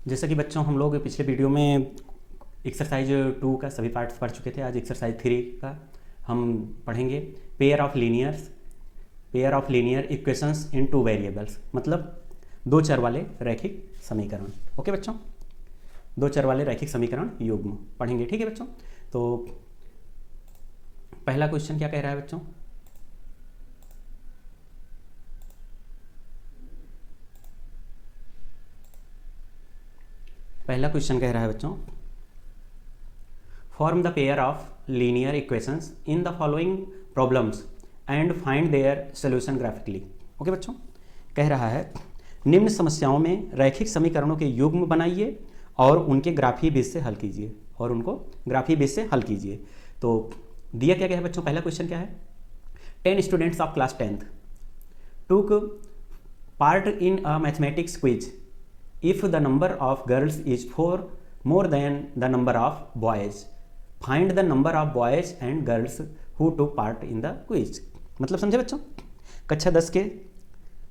जैसा कि बच्चों हम लोग पिछले वीडियो में एक्सरसाइज 2 का सभी पार्ट्स पढ़ चुके थे। आज एक्सरसाइज 3 का हम पढ़ेंगे pair of linear equations in 2 variables, मतलब दो चर वाले रैखिक समीकरण। ओके बच्चों, दो चर वाले रैखिक समीकरण युग्म पढ़ेंगे। ठीक है बच्चों, तो पहला क्वेश्चन क्या कह रहा है बच्चों? पहला क्वेश्चन कह रहा है बच्चों, form the pair of linear equations in the following problems and find their solution graphically. Okay बच्चों, कह रहा है निम्न समस्याओं में रैखिक समीकरणों के युग्म बनाइए और उनके ग्राफीय बेस से हल कीजिए। तो दिया क्या गया है बच्चों? पहला क्वेश्चन क्या है? 10 students of class 10th took part in a mathematics quiz. If the number of girls is 4 more than the number of boys, find the number of boys and girls who took part in the quiz. मतलब समझे बच्चों? कक्षा 10 के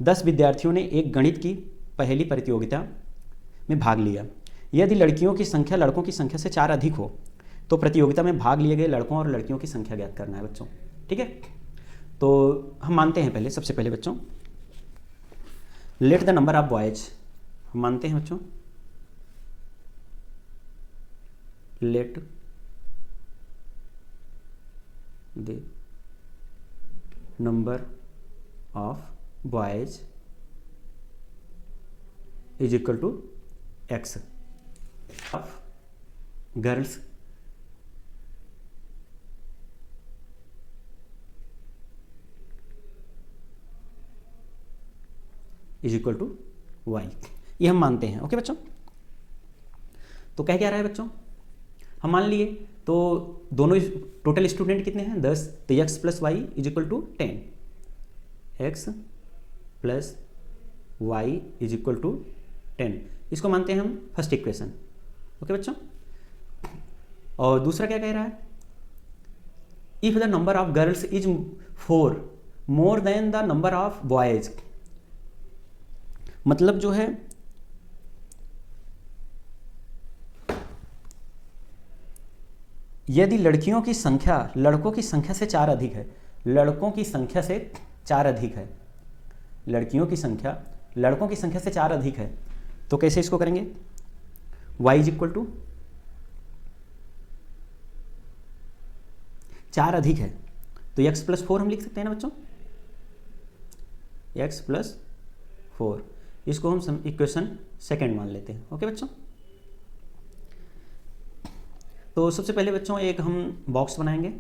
10 विद्यार्थियों ने एक गणित की पहेली प्रतियोगिता में भाग लिया। यदि लड़कियों की संख्या लड़कों की संख्या से 4 अधिक हो तो प्रतियोगिता में भाग लिए गए लड़कों और लड़कियों की संख्या ज्ञात करना है बच्चों। ठीक है, तो हम मानते हैं पहले, सबसे पहले बच्चों let the number of boys, हम मानते हैं बच्चों let the number of boys is equal to x of girls is equal to y, ये हम मानते हैं। ओके बच्चों, तो कह क्या रहा है बच्चों? हम मान लिए तो दोनों टोटल स्टूडेंट कितने हैं? 10, तो x plus y is equal to 10, x plus y is equal to 10, इसको मानते हैं हम फर्स्ट इक्वेशन। ओके बच्चों, और दूसरा क्या कह रहा है? If the number of girls is 4 more than the number of boys, मतलब जो है यदि लड़कियों की संख्या लड़कों की संख्या से 4 अधिक है, लड़कियों की संख्या से 4 अधिक है, तो कैसे इसको करेंगे? y इज इक्वल टू 4 अधिक है तो x प्लस 4 हम लिख सकते हैं ना बच्चों, x प्लस 4, इसको हम इक्वेशन सेकेंड मान लेते हैं। ओके बच्चों, तो सबसे पहले बच्चों एक हम बॉक्स बनाएंगे।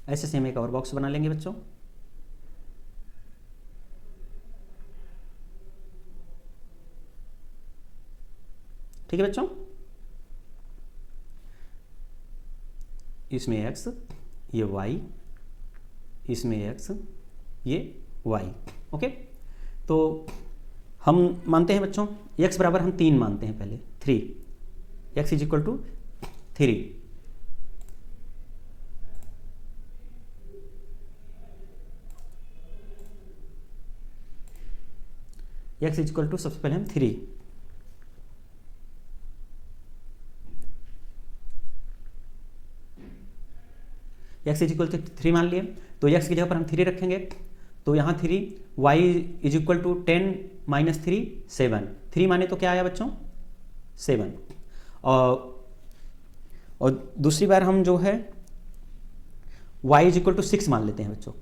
ऐसे से हम एक और बॉक्स बना लेंगे बच्चों। ठीक है बच्चों, इसमें x, ये y, इसमें x, ये y। ओके, तो हम मानते हैं बच्चों x बराबर हम 3 मानते हैं पहले, 3, x is equal to 3, x is equal to सबसे पहले हम 3, x इज इक्वल टू 3 मान लिए, तो x की जगह पर हम 3 रखेंगे, तो यहाँ 3, y is equal to 10 minus 3 7, 3 माने तो क्या आया बच्चों? 7। और दूसरी बार हम जो है y इज इक्वल टू 6 मान लेते हैं बच्चों।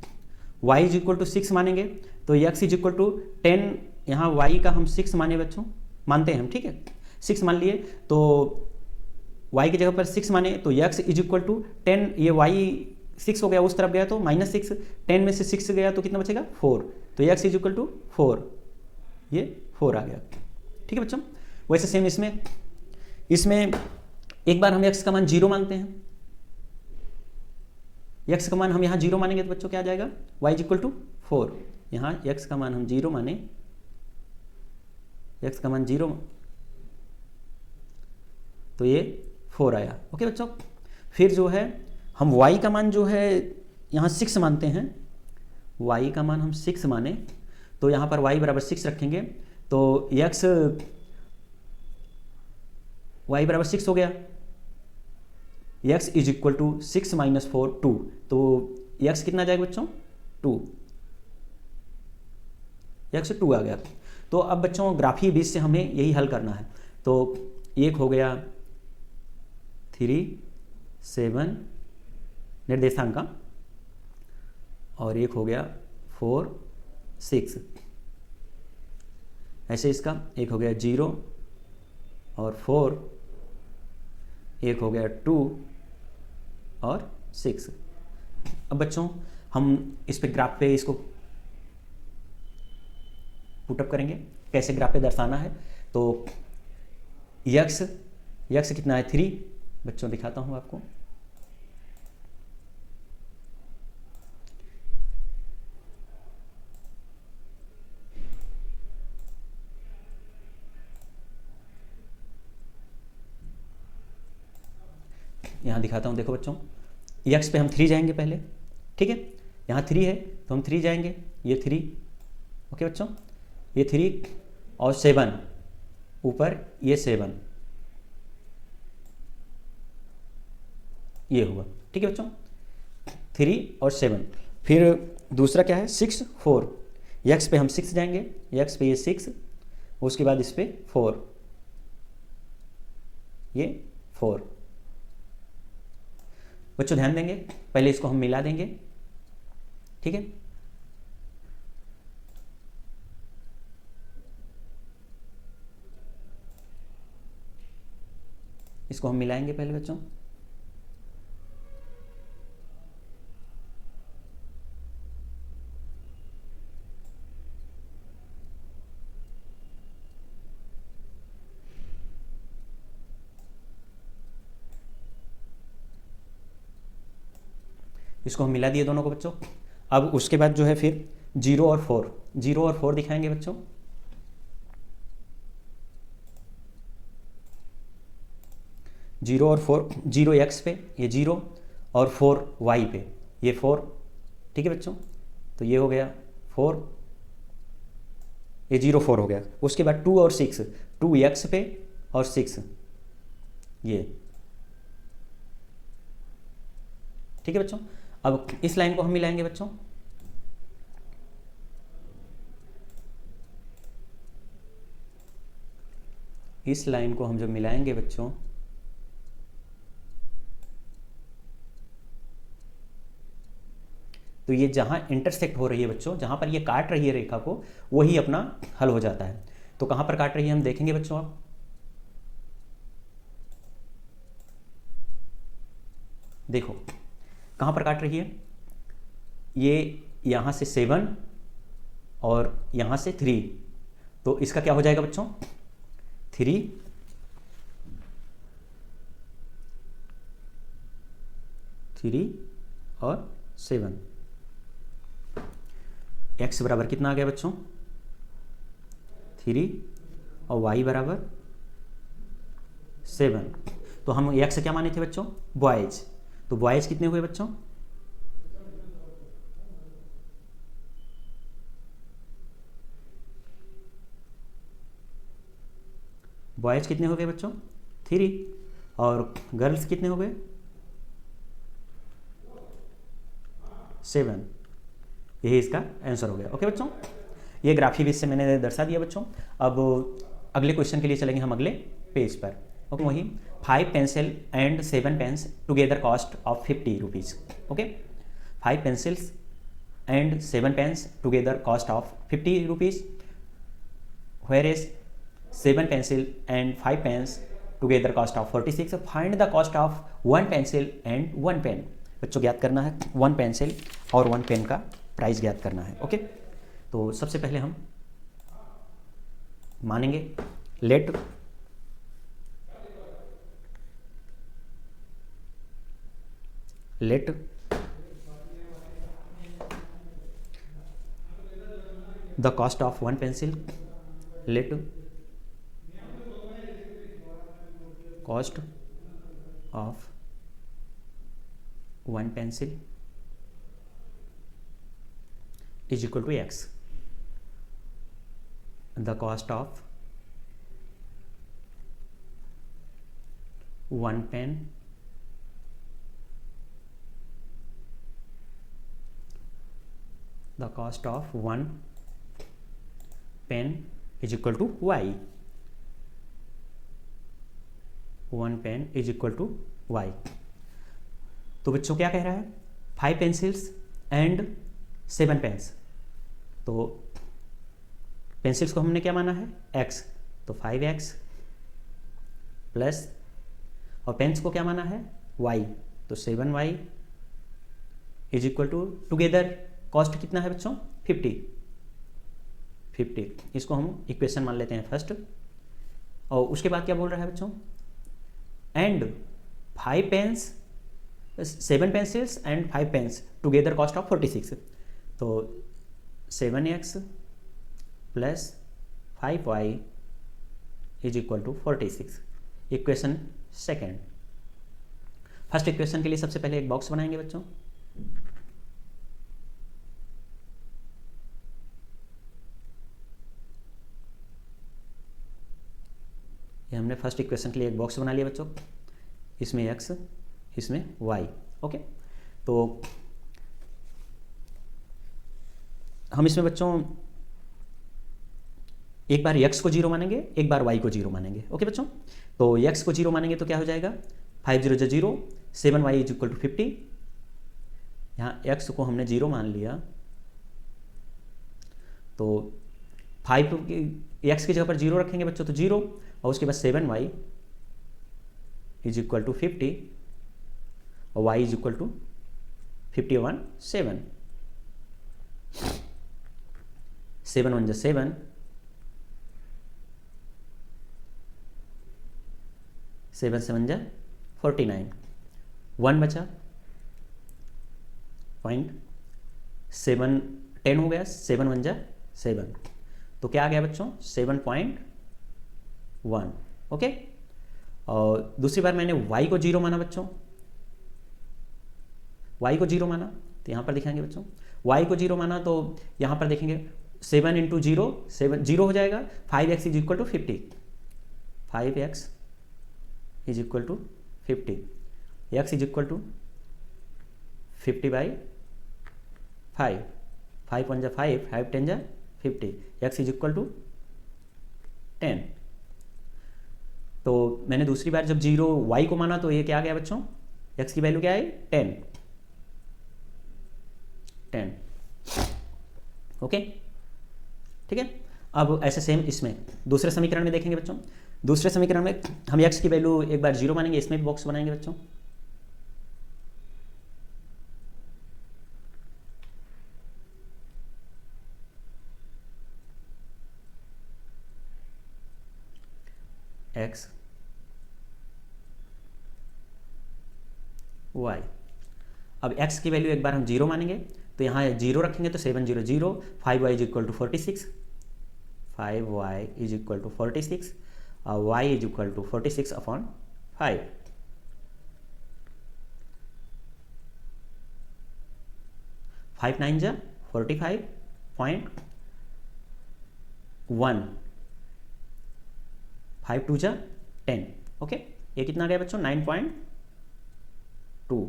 y इज इक्वल टू 6 मानेंगे तो x इज इक्वल टू 10, यहाँ y का हम 6 माने बच्चों, मानते हैं हम। ठीक है, 6 मान लिए तो y की जगह पर 6 माने तो x इज इक्वल टू 10, ये y 6 हो गया, उस तरफ गया तो माइनस 6, 10 में से 6 गया तो कितना बचेगा? 4, तो x इज इक्वल टू 4, ये 4 आ गया। ठीक है बच्चों, वैसे सेम इसमें एक बार हम x का मान 0 मानते हैं, x का मान हम यहाँ 0 मानेंगे तो बच्चों क्या आ जाएगा? y इज इक्वल टू 4, यहाँ x का मान हम 0 माने, x का मान 0 तो ये 4 आया। ओके बच्चों, फिर जो है हम y का मान जो है यहाँ 6 मानते हैं, y का मान हम 6 माने, तो यहाँ पर y बराबर 6 रखेंगे, तो y बराबर 6 हो गया, x is equal to 6 minus 4 2, तो x कितना जाएगा बच्चों 2, x 2 आ गया। तो अब बच्चों ग्राफीय बीज से हमें यही हल करना है, तो एक हो गया 3 7 निर्देशांक का, और एक हो गया 4 6, ऐसे इसका एक हो गया 0 और 4, एक हो गया 2 और 6। अब बच्चों हम इस पे ग्राफ पे इसको पुटअप करेंगे, कैसे ग्राफ पे दर्शाना है। तो यक्स कितना है 3, बच्चों दिखाता हूँ आपको, यहाँ दिखाता हूँ। देखो बच्चों, यक्स पे हम 3 जाएंगे पहले, ठीक है, यहाँ 3 है तो हम 3 जाएंगे, ये 3, ओके बच्चों, ये 3 और 7 ऊपर, ये 7, ये हुआ, ठीक है बच्चों, 3 और 7। फिर दूसरा क्या है 6 4, यक्स पे हम 6 जाएंगे, यक्स पे ये 6, उसके बाद इस पे 4, ये 4। बच्चों ध्यान देंगे, पहले इसको हम मिला देंगे, ठीक है, इसको हम मिलाएंगे पहले बच्चों, इसको हम मिला दिए दोनों को बच्चों। अब उसके बाद जो है फिर 0 और 4 दिखाएंगे बच्चों, जीरो और 4, 0 एक्स पे ये 0 और 4 वाई पे ये 4, ठीक है बच्चों, तो ये हो गया 4, ये 0 4 हो गया। उसके बाद 2 और 6, 2 एक्स पे और 6 ये, ठीक है बच्चों। अब इस लाइन को हम मिलाएंगे बच्चों, इस लाइन को हम जब मिलाएंगे बच्चों, तो ये जहां इंटरसेक्ट हो रही है बच्चों, जहां पर ये काट रही है रेखा को, वही अपना हल हो जाता है। तो कहां पर काट रही है हम देखेंगे बच्चों, आप देखो कहां पर काट रही है, ये यहां से 7 और यहां से 3, तो इसका क्या हो जाएगा बच्चों 3 और 7, x बराबर कितना आ गया बच्चों 3 और y बराबर 7। तो हम x क्या माने थे बच्चों बॉयज, तो बॉयज कितने हुए बच्चों, बॉयज कितने हो गए बच्चों 3, और गर्ल्स कितने हो गए 7। यही इसका आंसर हो गया। ओके बच्चों, ये ग्राफी विधि से मैंने दर्शा दिया बच्चों। अब अगले क्वेश्चन के लिए चलेंगे हम अगले पेज पर। ओके, वही 5 pencil and 7 pens together cost of 50 rupees. Okay, 5 pencils and 7 pens together cost of 50 rupees, where is 7 pencil and 5 pens together cost of 46. Find the cost of 1 pencil and 1 pen. बच्चों ज्ञात करना है 1 pencil और 1 pen का price ज्ञात करना है। Okay, तो सबसे पहले हम मानेंगे let the cost of 1 pencil, let cost of 1 pencil is equal to x. The cost of 1 pen is equal to y. 1 pen is equal to y. तो बच्चों क्या कह रहा है? 5 पेंसिल्स एंड 7 पेन्स. तो पेंसिल्स को हमने क्या माना है? x. तो 5x प्लस, और पेन्स को क्या माना है? y. तो 7y is equal to, together cost कितना है बच्चों? 50. इसको हम इक्वेशन मान लेते हैं फर्स्ट. और उसके बाद क्या बोल रहा है बच्चों? And 5 pens, 7 pencils and 5 pens together cost of 46. तो 7x plus 5y is equal to 46. Equation second. First equation के लिए सबसे पहले एक बॉक्स बनाएंगे बच्चों. ये हमने फर्स्ट इक्वेशन के लिए एक बॉक्स बना लिया बच्चों. इसमें x, इसमें y. ओके. तो हम इसमें बच्चों एक बार x को 0 मानेंगे, एक बार y को 0 मानेंगे. ओके बच्चों. तो x को 0 मानेंगे तो क्या हो जाएगा? 5 0 0, 7y इज इक्वल टू 50. यहाँ x को हमने 0 मान लिया, तो 5 x की जगह पर 0 रखेंगे बच्चों, तो 0, और उसके बाद 7y इज इक्वल टू 50 और y इज इक्वल टू 51 7. 7 1 7, 7 7 49. 1 बचा, 0.7 10 हो गया, 7 1 7. तो क्या आ गया बच्चों? 7.1. ओके. और दूसरी बार मैंने y को 0 माना बच्चों. y को 0 माना तो यहाँ पर दिखाएंगे बच्चों. y को 0 माना तो यहाँ पर देखेंगे 7 इंटू 0, 7 0 हो जाएगा. 5x is equal to 50. 5x is equal to 50. x is equal to 50 by 5. 5 1 5, 5 10 50. x is equal to 10. तो मैंने दूसरी बार जब 0 y को माना तो ये क्या आ गया बच्चों? x की वैल्यू क्या आई? 10. ओके. ठीक है. अब ऐसे सेम इसमें दूसरे समीकरण में देखेंगे बच्चों. दूसरे समीकरण में हम x की वैल्यू एक बार 0 मानेंगे, इसमें भी बॉक्स बनाएंगे बच्चों. x y. अब x की वैल्यू एक बार हम 0 मानेंगे, तो यहाँ 0 रखेंगे तो 7 0 0, 5y is equal to 46. 5y is equal to 46 और y is equal to 46 upon 5. 5 9 45.1. 5 2 10. Okay. ये कितना गया बच्चों? 9.2.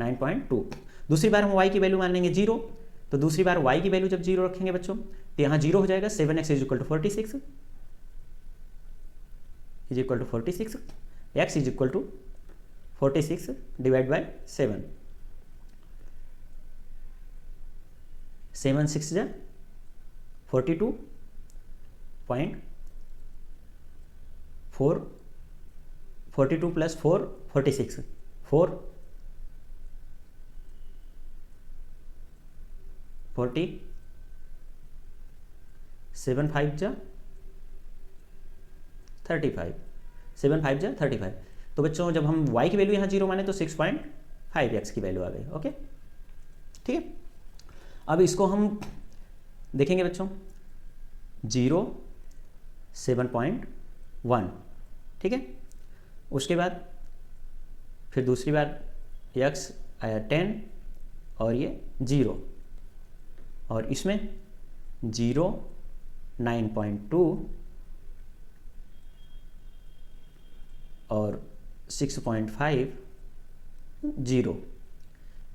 9.2. दूसरी बार हम y की वैल्यू मान लेंगे 0, तो दूसरी बार y की वैल्यू जब 0 रखेंगे बच्चों तो यहाँ 0 हो जाएगा. 7x is equal to 46 is equal to 46. x is equal to 46 divide by 7. 7 6 42.4. 42 plus 4 46. 4 40. 7 5 35. 7 5 35. तो बच्चों जब हम y की वैल्यू यहाँ 0 माने तो 6.5x की वैल्यू आ गई. ओके. ठीक है. अब इसको हम देखेंगे बच्चों. 0 7.1. ठीक है. उसके बाद फिर दूसरी बार x आया 10 और ये 0, और इसमें 0, 9.2 और 6.5, 0।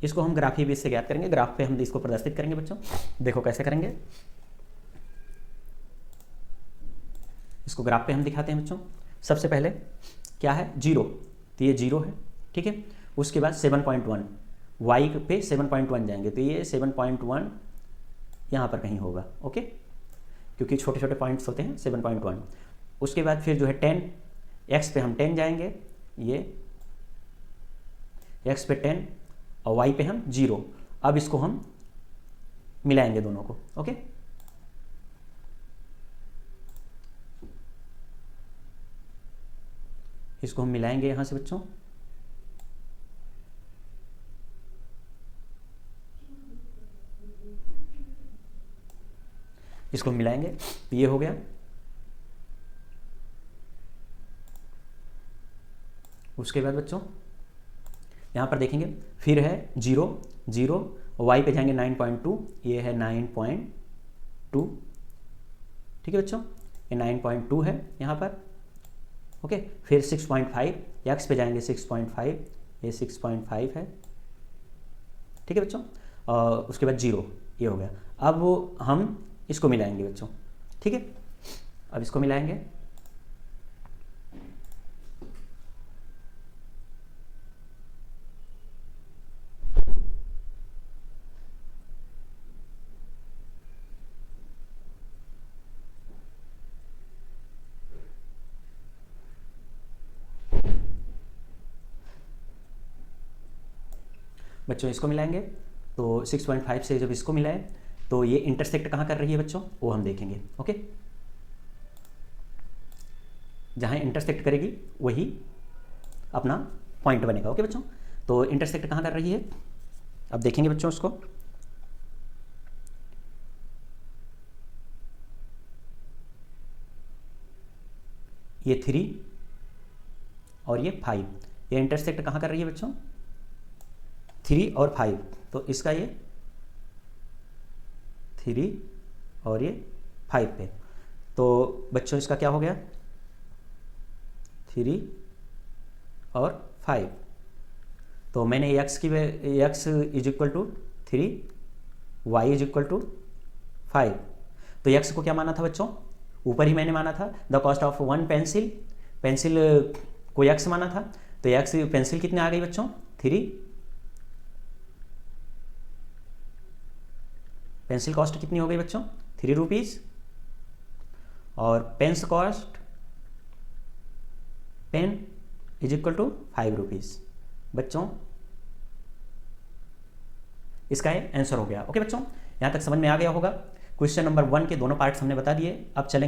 इसको हम ग्राफी बेस से ज्ञात करेंगे। ग्राफ पे हम इसको प्रदर्शित करेंगे बच्चों। देखो कैसे करेंगे, इसको ग्राफ पे हम दिखाते हैं बच्चों। सबसे पहले क्या है 0, तो ये 0 है, ठीक है। उसके बाद 7.1, y पे 7.1 जाएंगे तो ये 7.1 यहाँ पर कहीं होगा, ओके, क्योंकि छोटे छोटे पॉइंट्स होते हैं 7.1। उसके बाद फिर जो है 10, x पे हम 10 जाएंगे, ये x पे 10 और y पे हम 0। अब इसको हम मिलाएंगे दोनों को, ओके। इसको हम मिलाएंगे यहाँ से बच्चों। इसको मिलाएंगे तो ये हो गया। उसके बाद बच्चों यहाँ पर देखेंगे फिर है 0, 0, y पे जाएंगे 9.2, ये है 9.2, ठीक है बच्चों, ये 9.2 है यहाँ पर, ओके। फिर 6.5, x पे जाएंगे 6.5, ये 6.5 है, ठीक है बच्चों। उसके बाद 0, ये हो गया। अब हम इसको मिलाएंगे बच्चों, ठीक है। अब इसको मिलाएंगे, बच्चों इसको मिलाएंगे तो 6.5 से जब इसको मिलाए तो ये इंटरसेक्ट कहाँ कर रही है बच्चों, वो हम देखेंगे, ओके। जहाँ इंटरसेक्ट करेगी वही अपना पॉइंट बनेगा, ओके बच्चों। तो इंटरसेक्ट कहाँ कर रही है, अब देखेंगे बच्चों उसको। ये 3 और ये 5, ये इंटरसेक्ट कहाँ कर रही है बच्चों, 3 और 5। तो इसका ये 3 और ये 5 पे, तो बच्चों इसका क्या हो गया 3 और 5। तो मैंने x की x is equal to 3, y is equal to 5। तो x को क्या माना था बच्चों, ऊपर ही मैंने माना था the cost of 1 pencil, pencil को x माना था। तो x पेंसिल कितने आ गई बच्चों 3, पेंसिल कॉस्ट कितनी हो गई बच्चों 3 रुपीज़, और pens cost pen is equal to 5 rupees. बच्चों इसका ये आंसर हो गया, ओके बच्चों। यहाँ तक समझ में आ गया होगा। क्वेश्चन नंबर 1 के दोनों पार्ट्स हमने बता दिए। अब चलें